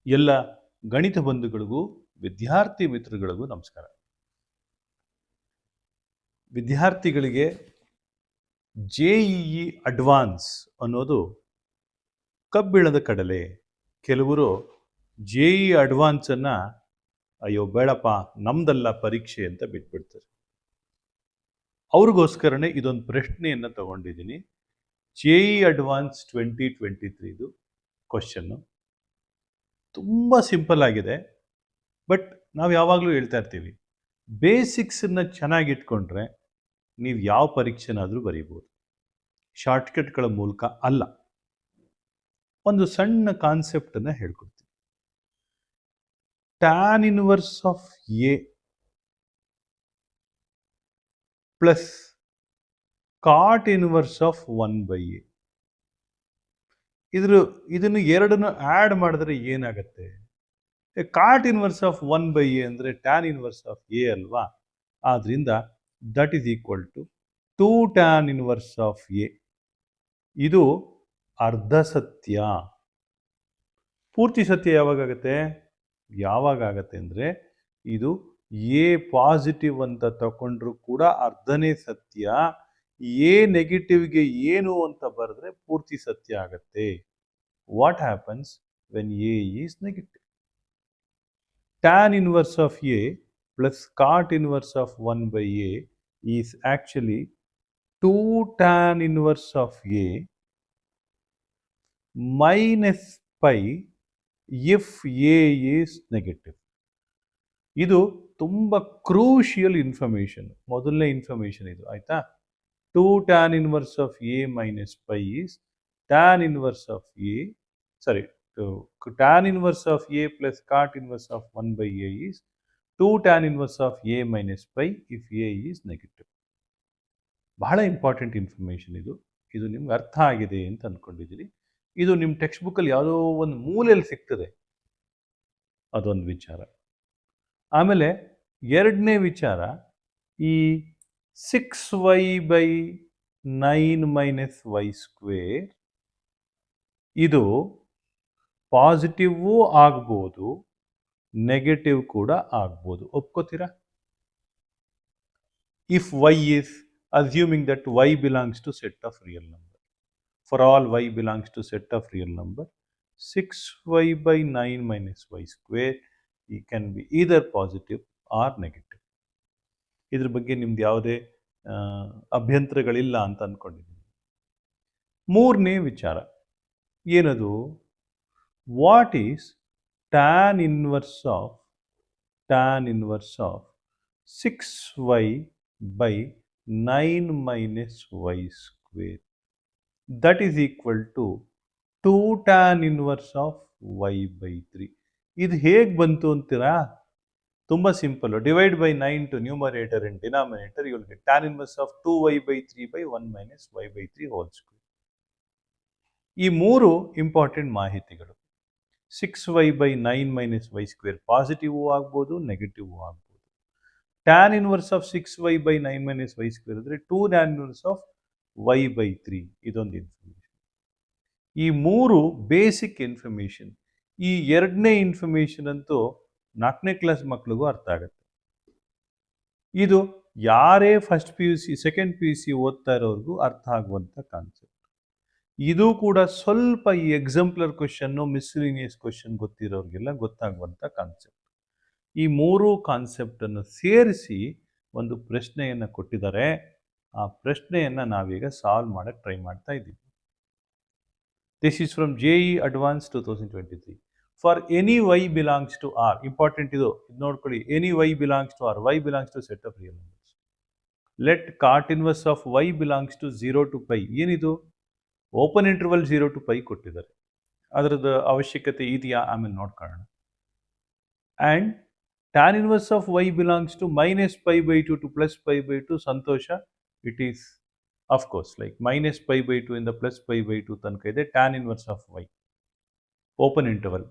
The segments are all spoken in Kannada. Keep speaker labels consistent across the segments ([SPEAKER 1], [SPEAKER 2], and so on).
[SPEAKER 1] ಎಲ್ಲ ಗಣಿತ ಬಂಧುಗಳಿಗೂ ವಿದ್ಯಾರ್ಥಿ ಮಿತ್ರಗಳಿಗೂ ನಮಸ್ಕಾರ. ವಿದ್ಯಾರ್ಥಿಗಳಿಗೆ JEE ಅಡ್ವಾನ್ಸ್ ಅನ್ನೋದು ಕಬ್ಬಿಣದ ಕಡಲೆ. ಕೆಲವರು JEE ಅಡ್ವಾನ್ಸನ್ನು ಅಯ್ಯೋ ಬೇಡಪ್ಪ ನಮ್ದಲ್ಲ ಪರೀಕ್ಷೆ ಅಂತ ಬಿಟ್ಬಿಡ್ತಾರೆ. ಅವ್ರಿಗೋಸ್ಕರನೇ ಇದೊಂದು ಪ್ರಶ್ನೆಯನ್ನು ತಗೊಂಡಿದ್ದೀನಿ. JEE ಅಡ್ವಾನ್ಸ್ 2023 ಕ್ವಶನ್ನು ತುಂಬ ಸಿಂಪಲ್ ಆಗಿದೆ. ಬಟ್ ನಾವು ಯಾವಾಗಲೂ ಹೇಳ್ತಾ ಇರ್ತೀವಿ, ಬೇಸಿಕ್ಸನ್ನು ಚೆನ್ನಾಗಿಟ್ಕೊಂಡ್ರೆ ನೀವು ಯಾವ ಪರೀಕ್ಷೆನಾದರೂ ಬರೀಬೋದು, ಶಾರ್ಟ್ಕಟ್ಗಳ ಮೂಲಕ ಅಲ್ಲ. ಒಂದು ಸಣ್ಣ ಕಾನ್ಸೆಪ್ಟನ್ನು ಹೇಳ್ಕೊಡ್ತೀನಿ. Tan inverse of a plus cot inverse of 1/a. ಇದನ್ನು ಎರಡನ್ನು ಆ್ಯಡ್ ಮಾಡಿದ್ರೆ ಏನಾಗುತ್ತೆ? ಕಾಟ್ ಇನ್ವರ್ಸ್ ಆಫ್ 1/a ಅಂದರೆ ಟ್ಯಾನ್ ಇನ್ವರ್ಸ್ ಆಫ್ ಎ ಅಲ್ವಾ? ಆದ್ದರಿಂದ that is equal to 2 tan inverse of a. ಇದು ಅರ್ಧ ಸತ್ಯ. ಪೂರ್ತಿ ಸತ್ಯ ಯಾವಾಗತ್ತೆ? ಯಾವಾಗತ್ತೆ ಅಂದರೆ ಇದು ಎ ಪಾಸಿಟಿವ್ ಅಂತ ತಗೊಂಡ್ರು ಕೂಡ ಅರ್ಧನೇ ಸತ್ಯ. ಎ ನೆಗೆಟಿವ್ಗೆ ಏನು ಅಂತ ಬರೆದ್ರೆ ಪೂರ್ತಿ ಸತ್ಯ ಆಗತ್ತೆ. What happens when a is negative? Tan inverse of a plus cot inverse of 1/a is actually 2 tan inverse of a minus pi if a is negative. ಇದು ತುಂಬ ಕ್ರೂಷಿಯಲ್ ಇನ್ಫಾರ್ಮೇಷನ್. ಮೊದಲನೇ ಇನ್ಫಾರ್ಮೇಷನ್ ಇದು, ಆಯ್ತಾ? 2 tan inverse of a minus pi is tan inverse of a, sorry, tan inverse of a plus cot inverse of 1/a is 2 tan inverse of a minus pi if a is negative. ಬಹಳ ಇಂಪಾರ್ಟೆಂಟ್ ಇನ್ಫಾರ್ಮೇಷನ್ ಇದು. ಇದು ನಿಮ್ಗೆ ಅರ್ಥ ಆಗಿದೆ ಅಂತ ಅಂದ್ಕೊಂಡಿದ್ದೀನಿ. ಇದು ನಿಮ್ಮ ಟೆಕ್ಸ್ಟ್ ಬುಕ್ಕಲ್ಲಿ ಯಾವುದೋ ಒಂದು ಮೂಲೆಯಲ್ಲಿ ಸಿಗ್ತದೆ, ಅದೊಂದು ವಿಚಾರ. ಆಮೇಲೆ ಎರಡನೇ ವಿಚಾರ, ಈ 6y/9 ಮೈನಸ್ ವೈ ಸ್ಕ್ವೇರ್ ಇದು ಪಾಸಿಟಿವ್ವೂ ಆಗ್ಬೋದು, ನೆಗೆಟಿವ್ ಕೂಡ ಆಗ್ಬೋದು. ಒಪ್ಕೋತೀರಾ? If y is assuming that y belongs to set of real number. For all y belongs to set of real number, 6y/9 minus y square it can be either positive or negative. ಇದ್ರ ಬಗ್ಗೆ ನಿಮ್ದು ಯಾವುದೇ ಅಭ್ಯಂತರಗಳಿಲ್ಲ ಅಂತ ಅಂದ್ಕೊಂಡಿದ್ದೀನಿ. ಮೂರನೇ ವಿಚಾರ ಏನದು? What is tan inverse of 6y/9 minus y square? That is equal to 2 tan inverse of y/3. ಇದು ಹೇಗೆ ಬಂತು ಅಂತೀರಾ? ತುಂಬ simple. Divide by 9 to numerator and denominator, you will get tan inverse of 2y/3/1 minus y/3 whole square. ಈ ಮೂರು ಇಂಪಾರ್ಟೆಂಟ್ ಮಾಹಿತಿಗಳು. 6y/9 minus y square positive ಆಗ್ಬೋದು, ನೆಗೆಟಿವ್ ಆಗ್ಬೋದು. Tan inverse of 6y/9 minus y square ಅಂದರೆ 2 tan inverse ಆಫ್ y/3. ಇದೊಂದು ಇನ್ಫಾರ್ಮೇಷನ್. ಈ ಮೂರು ಬೇಸಿಕ್ ಇನ್ಫಾರ್ಮೇಷನ್. ಈ ಎರಡನೇ ಇನ್ಫಾರ್ಮೇಷನ್ ಅಂತೂ 4ನೇ ಕ್ಲಾಸ್ ಮಕ್ಕಳಿಗೂ ಅರ್ಥ ಆಗುತ್ತೆ. ಇದು ಯಾರೇ ಫಸ್ಟ್ PUC ಸೆಕೆಂಡ್ PUC ಓದ್ತಾ ಇರೋರ್ಗೂ ಅರ್ಥ ಆಗುವಂಥ ಕಾನ್ಸೆಪ್ಟ್. ಇದು ಕೂಡ ಸ್ವಲ್ಪ ಈ ಎಕ್ಸಾಂಪ್ಲರ್ ಕ್ವಶನ್ನು, ಮಿಸ್ಲಿನಿಯಸ್ ಕ್ವಶನ್ ಗೊತ್ತಿರೋರಿಗೆಲ್ಲ ಗೊತ್ತಾಗುವಂಥ ಕಾನ್ಸೆಪ್ಟ್. ಈ ಮೂರು ಕಾನ್ಸೆಪ್ಟನ್ನು ಸೇರಿಸಿ ಒಂದು ಪ್ರಶ್ನೆಯನ್ನು ಕೊಟ್ಟಿದ್ದಾರೆ. ಆ ಪ್ರಶ್ನೆಯನ್ನು ನಾವೀಗ ಸಾಲ್ವ್ ಮಾಡೋಕ್ಕೆ ಟ್ರೈ ಮಾಡ್ತಾ ಇದ್ದೀವಿ. This is from JEE advanced 2023. For any y belongs to R, important ಇದು ನೋಡ್ಕೊಳ್ಳಿ. Any y belongs to R, y belongs to set of real numbers. Let cot inverse of y belongs to 0 to pi. ಏನಿದು? ಓಪನ್ ಇಂಟರ್ವಲ್ 0 to pi ಕೊಟ್ಟಿದ್ದಾರೆ. ಅದರದ್ದು ಅವಶ್ಯಕತೆ ಇದೆಯಾ ಆಮೇಲೆ ನೋಡ್ಕೊಳ್ಳೋಣ. And tan inverse of y belongs to -π/2 to +π/2. ಸಂತೋಷ, it is of course like -π/2 ಇಂದ +π/2 ತನಕ ಇದೆ. Tan inverse of y open interval,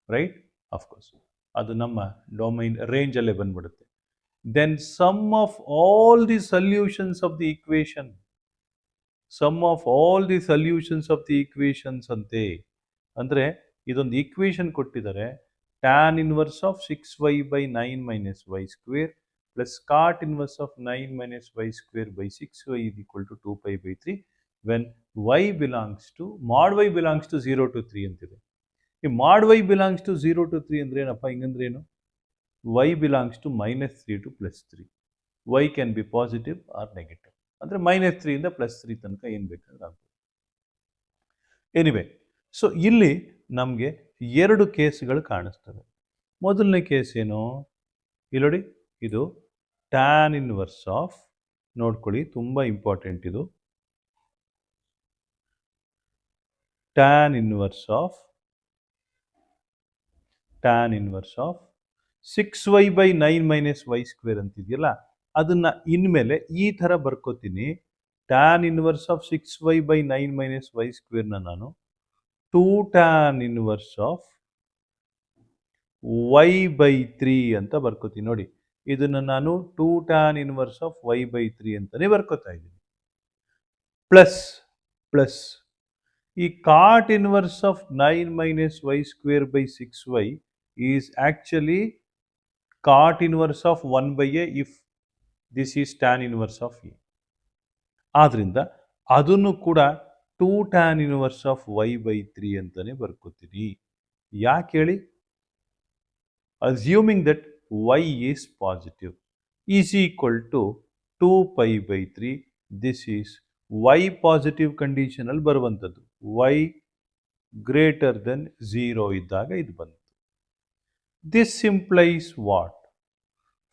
[SPEAKER 1] right? Of course ಅದು ನಮ್ಮ ಡೊಮೈನ್ ರೇಂಜಲ್ಲೇ ಬಂದ್ಬಿಡುತ್ತೆ. Then sum of all the solutions of the equation, sum of all the solutions of the equations ಅಂತೆ. ಅಂದರೆ ಇದೊಂದು ಈಕ್ವೇಷನ್ ಕೊಟ್ಟಿದ್ದಾರೆ. Tan inverse of 6y/9 minus y square plus cot inverse of 9 minus y square by 6y is equal to 2π/3 when y belongs to mod y belongs to 0 to 3 ಅಂತಿದೆ. ಈ ಮಾಡ್ y ಬಿಲಾಂಗ್ಸ್ ಟು 0 to 3 ಅಂದ್ರೆ ಏನಪ್ಪ? ಹಿಂಗಂದ್ರೆ ಏನು? y belongs to -3 to +3. y can be positive or negative. ಅಂದರೆ -3 ಇಂದ +3 ತನಕ ಏನು ಬೇಕಾದ್ರೆ ಆಗ್ಬೋದು. ಎನಿವೆ, ಸೊ ಇಲ್ಲಿ ನಮಗೆ 2 ಕೇಸ್ಗಳು ಕಾಣಿಸ್ತವೆ. ಮೊದಲನೇ ಕೇಸ್ ಏನು? ಇಲ್ಲಿ ನೋಡಿ, ಇದು ಟ್ಯಾನ್ ಇನ್ವರ್ಸ್ ಆಫ್, ನೋಡ್ಕೊಳ್ಳಿ ತುಂಬ ಇಂಪಾರ್ಟೆಂಟ್ ಇದು, tan inverse of 6y/9 minus y square ಅಂತಿದೆಯಲ್ಲ, ಅದನ್ನ ಇನ್ಮೇಲೆ ಈ ಥರ ಬರ್ಕೋತೀನಿ. Tan inverse of 6y/9 minus y ಸ್ಕ್ವೇರ್ನ ನಾನು 2 ಟ್ಯಾನ್ ಇನ್ವರ್ಸ್ ಆಫ್ y/3 ಅಂತ ಬರ್ಕೋತೀನಿ. ನೋಡಿ, ಇದನ್ನು ನಾನು 2 ಟ್ಯಾನ್ ಇನ್ವರ್ಸ್ ಆಫ್ y/3 ಅಂತಲೇ ಬರ್ಕೋತಾ ಇದ್ದೀನಿ. ಪ್ಲಸ್ ಈ cot inverse of 9 minus y square by 6y is actually cot inverse of 1/a if this is tan inverse of a. ಆದ್ರಿಂದ ಅದನ್ನು ಕೂಡ 2 tan inverse of y/3 ಅಂತಾನೆ ಬರ್ಕೋತೀನಿ. ಯಾಕೆ ಹೇಳಿ? Assuming that y is positive is equal to 2π/3. This is y positive ಕಂಡೀಷನಲ್ಲಿ ಬರುವಂಥದ್ದು. y ಗ್ರೇಟರ್ ದೆನ್ 0 ಇದ್ದಾಗ ಇದು ಬಂತು. This implies what?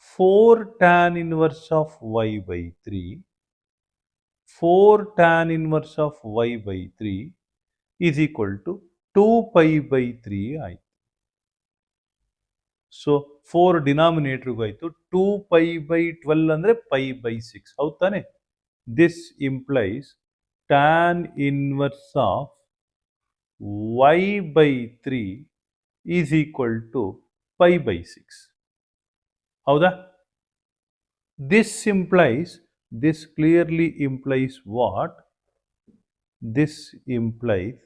[SPEAKER 1] 4 tan inverse of y/3. 4 tan inverse of y/3 is equal to 2π/3 ಆಯಿತು. ಸೊ 4 ಡಿನಾಮಿನೇಟರ್ಗೂ ಆಯಿತು. 2π/12 ಅಂದರೆ π/6. ಹೌದು ತಾನೆ? This implies tan inverse of y/3 is equal to π/6. ಹೌದಾ? This clearly implies what? This implies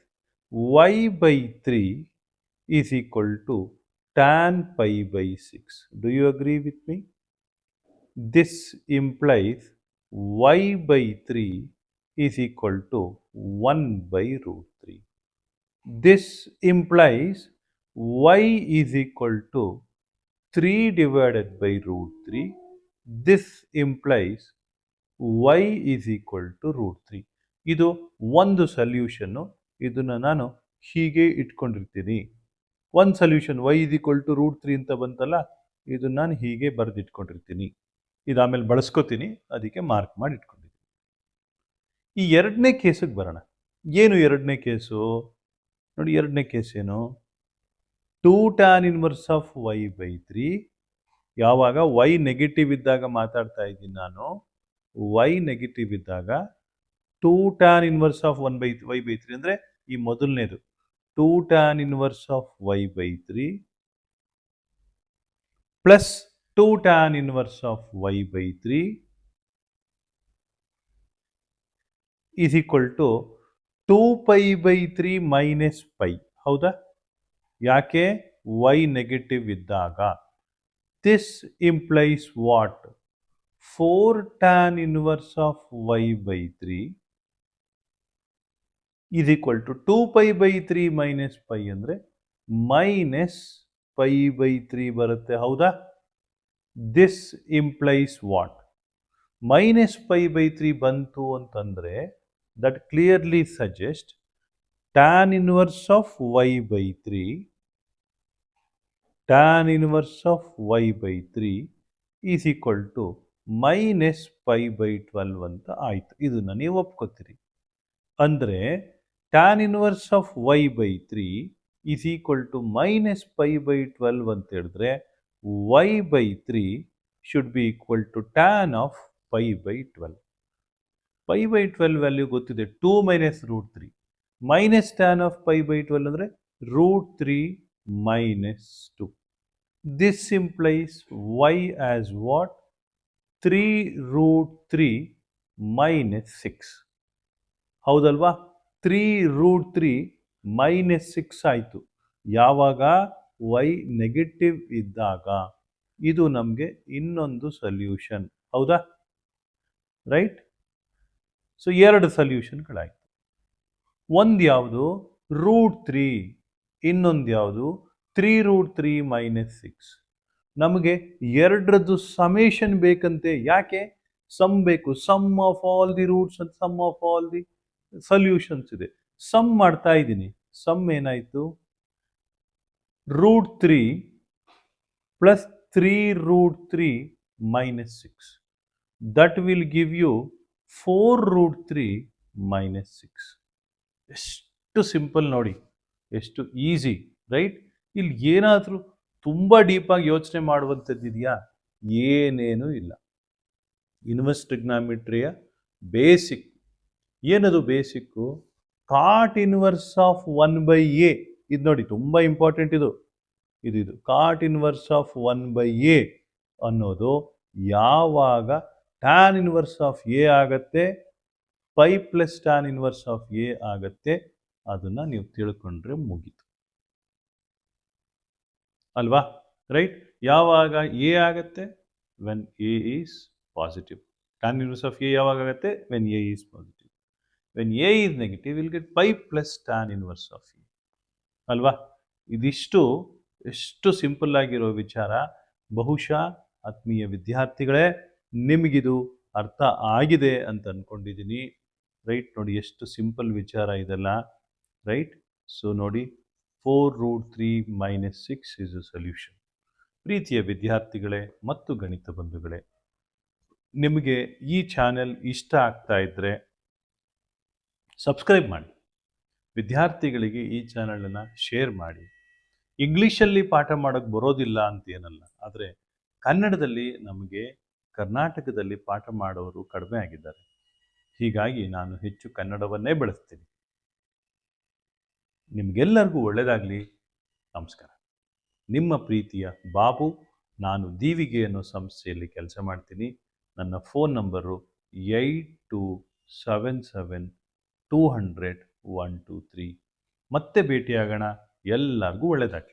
[SPEAKER 1] y/3 is equal to tan π/6. Do you agree with me? This implies y/3 is equal to 1/√3. This implies y is equal to 3 divided by √3. This implies y is equal to √3. ಇದು ಒಂದು ಸೊಲ್ಯೂಷನ್ನು. ಇದನ್ನು ನಾನು ಹೀಗೆ ಇಟ್ಕೊಂಡಿರ್ತೀನಿ. ಒಂದು solution y is equal to √3 ಅಂತ ಬಂತಲ್ಲ, ಇದನ್ನು ನಾನು ಹೀಗೆ ಬರೆದಿಟ್ಕೊಂಡಿರ್ತೀನಿ. ಇದು ಆಮೇಲೆ ಬಳಸ್ಕೋತೀನಿ, ಅದಕ್ಕೆ ಮಾರ್ಕ್ ಮಾಡಿ ಇಟ್ಕೊಂಡಿದ್ದೀನಿ. ಈ ಎರಡನೇ ಕೇಸಿಗೆ ಬರೋಣ. ಏನು ಎರಡನೇ ಕೇಸು? ನೋಡಿ, ಎರಡನೇ ಕೇಸ್ ಏನು? 2 tan ಇನ್ವರ್ಸ್ ಆಫ್ y/3. ಯಾವಾಗ y ನೆಗೆಟಿವ್ ಇದ್ದಾಗ ಮಾತಾಡ್ತಾ ಇದ್ದೀನಿ ನಾನು. y ನೆಗೆಟಿವ್ ಇದ್ದಾಗ 2 tan ಇನ್ವರ್ಸ್ ಆಫ್ y/3 ಅಂದರೆ ಈ ಮೊದಲನೇದು 2 tan inverse of y/3 plus 2 tan inverse of y/3 is equal to 2π/3 minus pi. ಹೌದಾ? ಯಾಕೆ? y ನೆಗೆಟಿವ್ ಇದ್ದಾಗ. This implies what? 4 tan inverse of y/3 is equal to 2π/3 minus pi ಅಂದರೆ ಮೈನಸ್ π/3 ಬರುತ್ತೆ. ಹೌದಾ? This implies what? ಮೈನಸ್ π/3 ಬಂತು ಅಂತಂದರೆ that clearly suggest tan inverse of y/3 tan inverse of y/3 is equal to minus π/12 ಅಂತ ಆಯಿತು. ಇದನ್ನು ನೀವು ಒಪ್ಕೋತೀರಿ. ಅಂದರೆ tan inverse of y/3 is equal to minus π/12 ಅಂತ ಹೇಳಿದ್ರೆ y/3 should be equal to tan ಆಫ್ π/12. π/12 ವ್ಯಾಲ್ಯೂ ಗೊತ್ತಿದೆ, 2 ಮೈನಸ್ √3 ಮೈನಸ್ tan ಆಫ್ π/12 ಅಂದರೆ √3 minus 2. This implies y as what? 3√3 minus 6. ಹೌದಲ್ವಾ? 3√3 ಮೈನಸ್ 6 ಆಯಿತು. ಯಾವಾಗ y ನೆಗೆಟಿವ್ ಇದ್ದಾಗ ಇದು ನಮಗೆ ಇನ್ನೊಂದು ಸೊಲ್ಯೂಷನ್. ಹೌದಾ? ರೈಟ್? ಸೊ 2 ಸೊಲ್ಯೂಷನ್ಗಳಾಯಿತು. ಒಂದು ಯಾವುದು √3, ಇನ್ನೊಂದು ಯಾವುದು 3√3 - 6. ನಮಗೆ ಎರಡರದ್ದು ಸಮೇಷನ್ ಬೇಕಂತೆ. ಯಾಕೆ? ಸಮ್ ಬೇಕು. Sum of all the roots and sum of all the solutions ಇದೆ. ಸಮ್ ಮಾಡ್ತಾ ಇದ್ದೀನಿ. ಸಮ್ ಏನಾಯಿತು? √3 plus 3√3 - 6. That will give you 4√3 - 6. ಎಷ್ಟು ಸಿಂಪಲ್ ನೋಡಿ, ಎಷ್ಟು ಈಸಿ. ರೈಟ್? ಇಲ್ಲಿ ಏನಾದರೂ ತುಂಬ ಡೀಪಾಗಿ ಯೋಚನೆ ಮಾಡುವಂಥದ್ದಿದೆಯಾ? ಏನೇನೂ ಇಲ್ಲ. ಇನ್ವರ್ಸ್ ಟ್ರಿಗ್ನಾಮಿಟ್ರಿಯ ಬೇಸಿಕ್. ಏನದು basic? Cot inverse of 1/a. ಇದು ನೋಡಿ, ತುಂಬ ಇಂಪಾರ್ಟೆಂಟ್ ಇದು. ಇದು ಕಾಟ್ ಇನ್ವರ್ಸ್ ಆಫ್ 1/a ಅನ್ನೋದು ಯಾವಾಗ ಟ್ಯಾನ್ ಇನ್ವರ್ಸ್ ಆಫ್ ಎ ಆಗತ್ತೆ, pi plus tan inverse of a ಆಗತ್ತೆ, ಅದನ್ನು ನೀವು ತಿಳ್ಕೊಂಡ್ರೆ ಮುಗೀತು. ಅಲ್ವಾ? ರೈಟ್? ಯಾವಾಗ ಎ ಆಗತ್ತೆ? When a is positive. Tan inverse of a ಯಾವಾಗ ಆಗುತ್ತೆ? When a is positive. When a is negative will get pi plus tan inverse of a. ಅಲ್ವಾ? ಇದಿಷ್ಟು ಎಷ್ಟು ಸಿಂಪಲ್ ಆಗಿರೋ ವಿಚಾರ. ಬಹುಶಃ ಆತ್ಮೀಯ ವಿದ್ಯಾರ್ಥಿಗಳೇ, ನಿಮಗಿದು ಅರ್ಥ ಆಗಿದೆ ಅಂತ ಅಂದ್ಕೊಂಡಿದ್ದೀನಿ. ರೈಟ್? ನೋಡಿ ಎಷ್ಟು ಸಿಂಪಲ್ ವಿಚಾರ ಇದೆಲ್ಲ. ರೈಟ್? ಸೊ ನೋಡಿ, 4√3 - 6 ಇಸ್ ಅ ಸೊಲ್ಯೂಷನ್. ಪ್ರೀತಿಯ ವಿದ್ಯಾರ್ಥಿಗಳೇ ಮತ್ತು ಗಣಿತ ಬಂಧುಗಳೇ, ನಿಮಗೆ ಈ ಚಾನೆಲ್ ಇಷ್ಟ ಆಗ್ತಾ ಇದ್ದರೆ ಸಬ್ಸ್ಕ್ರೈಬ್ ಮಾಡಿ. ವಿದ್ಯಾರ್ಥಿಗಳಿಗೆ ಈ ಚಾನಲನ್ನು ಶೇರ್ ಮಾಡಿ. ಇಂಗ್ಲೀಷಲ್ಲಿ ಪಾಠ ಮಾಡೋಕ್ಕೆ ಬರೋದಿಲ್ಲ ಅಂತೇನಲ್ಲ, ಆದರೆ ಕನ್ನಡದಲ್ಲಿ ನಮಗೆ ಕರ್ನಾಟಕದಲ್ಲಿ ಪಾಠ ಮಾಡೋರು ಕಡಿಮೆ ಆಗಿದ್ದಾರೆ. ಹೀಗಾಗಿ ನಾನು ಹೆಚ್ಚು ಕನ್ನಡವನ್ನೇ ಬಳಸ್ತೀನಿ. ನಿಮಗೆಲ್ಲರಿಗೂ ಒಳ್ಳೆಯದಾಗಲಿ. ನಮಸ್ಕಾರ. ನಿಮ್ಮ ಪ್ರೀತಿಯ ಬಾಬು. ನಾನು ದೀವಿಗೆ ಅನ್ನೋ ಸಂಸ್ಥೆಯಲ್ಲಿ ಕೆಲಸ ಮಾಡ್ತೀನಿ. ನನ್ನ ಫೋನ್ ನಂಬರು 8277200123. ಮತ್ತೆ ಭೇಟಿಯಾಗೋಣ. ಎಲ್ಲರಿಗೂ ಒಳ್ಳೆಯದಾಗಲಿ.